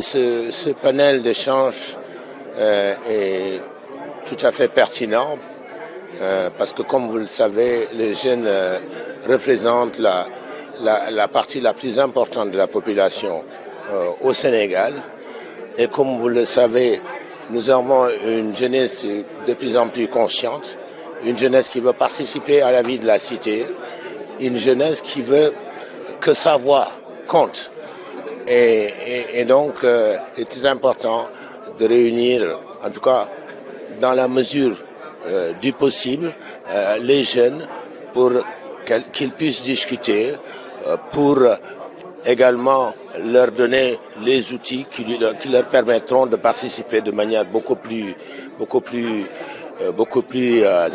Ce panel d'échange est tout à fait pertinent parce que, comme vous le savez, les jeunes représentent la partie la plus importante de la population au Sénégal. Et comme vous le savez, nous avons une jeunesse de plus en plus consciente, une jeunesse qui veut participer à la vie de la cité, une jeunesse qui veut que sa voix compte. Et donc, il est très important de réunir, en tout cas dans la mesure du possible, les jeunes pour qu'ils puissent discuter, pour également leur donner les outils qui leur permettront de participer de manière beaucoup plus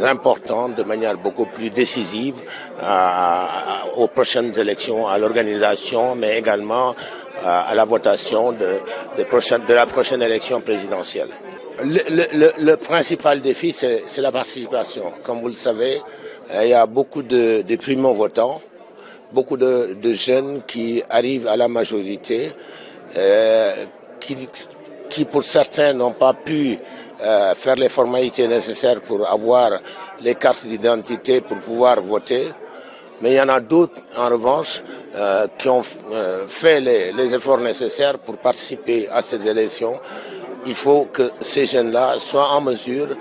importante, de manière beaucoup plus décisive aux prochaines élections, à l'organisation, mais également à la votation de la prochaine élection présidentielle. Le principal défi, c'est la participation. Comme vous le savez, il y a beaucoup de primo-votants, beaucoup de jeunes qui arrivent à la majorité, qui pour certains n'ont pas pu faire les formalités nécessaires pour avoir les cartes d'identité pour pouvoir voter. Mais il y en a d'autres, en revanche, qui ont fait les efforts nécessaires pour participer à ces élections. Il faut que ces jeunes-là soient en mesure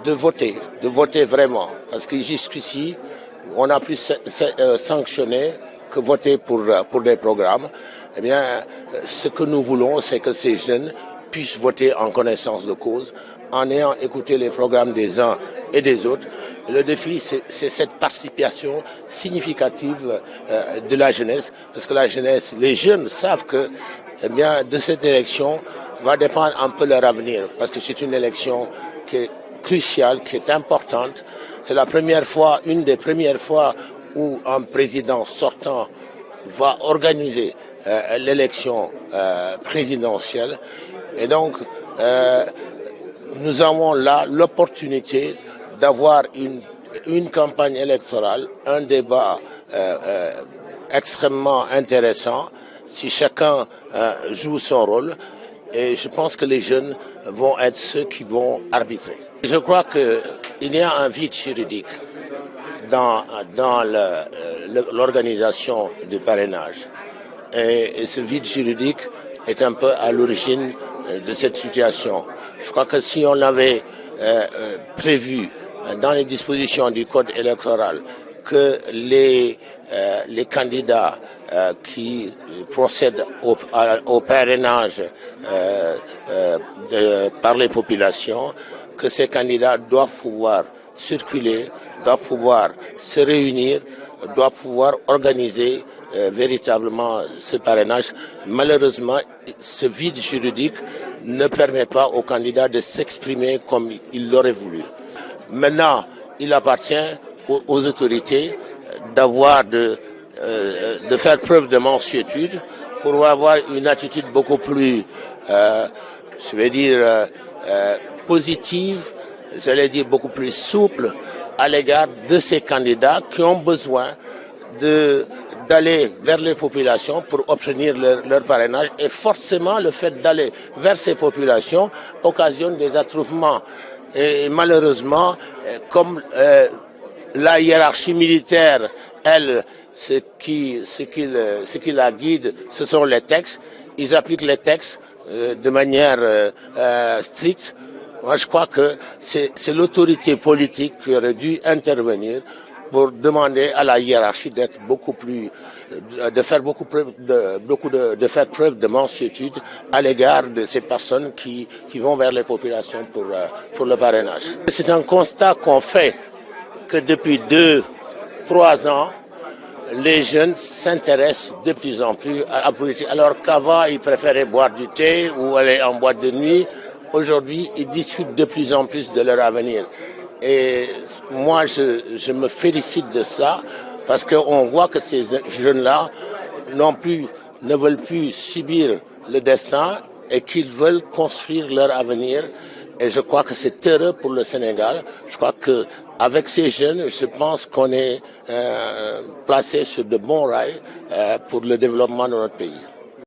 de voter vraiment. Parce que jusqu'ici, on a plus sanctionné que voter pour des programmes. Eh bien, ce que nous voulons, c'est que ces jeunes puissent voter en connaissance de cause, en ayant écouté les programmes des uns et des autres. Le défi, c'est cette participation significative de la jeunesse, parce que la jeunesse, les jeunes savent que, eh bien, de cette élection va dépendre un peu leur avenir, parce que c'est une élection qui est cruciale, qui est importante. C'est la première fois, une des premières fois où un président sortant va organiser l'élection présidentielle. Et donc, nous avons là l'opportunité d'avoir une campagne électorale, un débat extrêmement intéressant, si chacun joue son rôle. Et je pense que les jeunes vont être ceux qui vont arbitrer. Je crois qu'il y a un vide juridique dans l'organisation du parrainage. Et ce vide juridique est un peu à l'origine de cette situation. Je crois que si on l'avait prévu dans les dispositions du code électoral que les candidats qui procèdent au parrainage par les populations, que ces candidats doivent pouvoir circuler, doivent pouvoir se réunir, doivent pouvoir organiser véritablement ce parrainage. Malheureusement, ce vide juridique ne permet pas aux candidats de s'exprimer comme ils l'auraient voulu. Maintenant, il appartient aux autorités de faire preuve de mansuétude pour avoir une attitude beaucoup plus, je vais dire, positive, j'allais dire beaucoup plus souple à l'égard de ces candidats qui ont besoin d'aller vers les populations pour obtenir leur parrainage. Et forcément, le fait d'aller vers ces populations occasionne des attroupements. Et malheureusement, comme la hiérarchie militaire, elle, ce qui la guide, ce sont les textes. Ils appliquent les textes de manière stricte. Moi, je crois que c'est l'autorité politique qui aurait dû intervenir pour demander à la hiérarchie d'être de faire preuve de mansuétude à l'égard de ces personnes qui vont vers les populations pour le parrainage. C'est un constat qu'on fait que depuis 2-3 ans, les jeunes s'intéressent de plus en plus à la politique. Alors qu'avant, ils préféraient boire du thé ou aller en boîte de nuit. Aujourd'hui, ils discutent de plus en plus de leur avenir. Et moi, je me félicite de ça parce qu'on voit que ces jeunes-là ne veulent plus subir le destin et qu'ils veulent construire leur avenir. Et je crois que c'est heureux pour le Sénégal. Je crois qu'avec ces jeunes, je pense qu'on est placé sur de bons rails pour le développement de notre pays.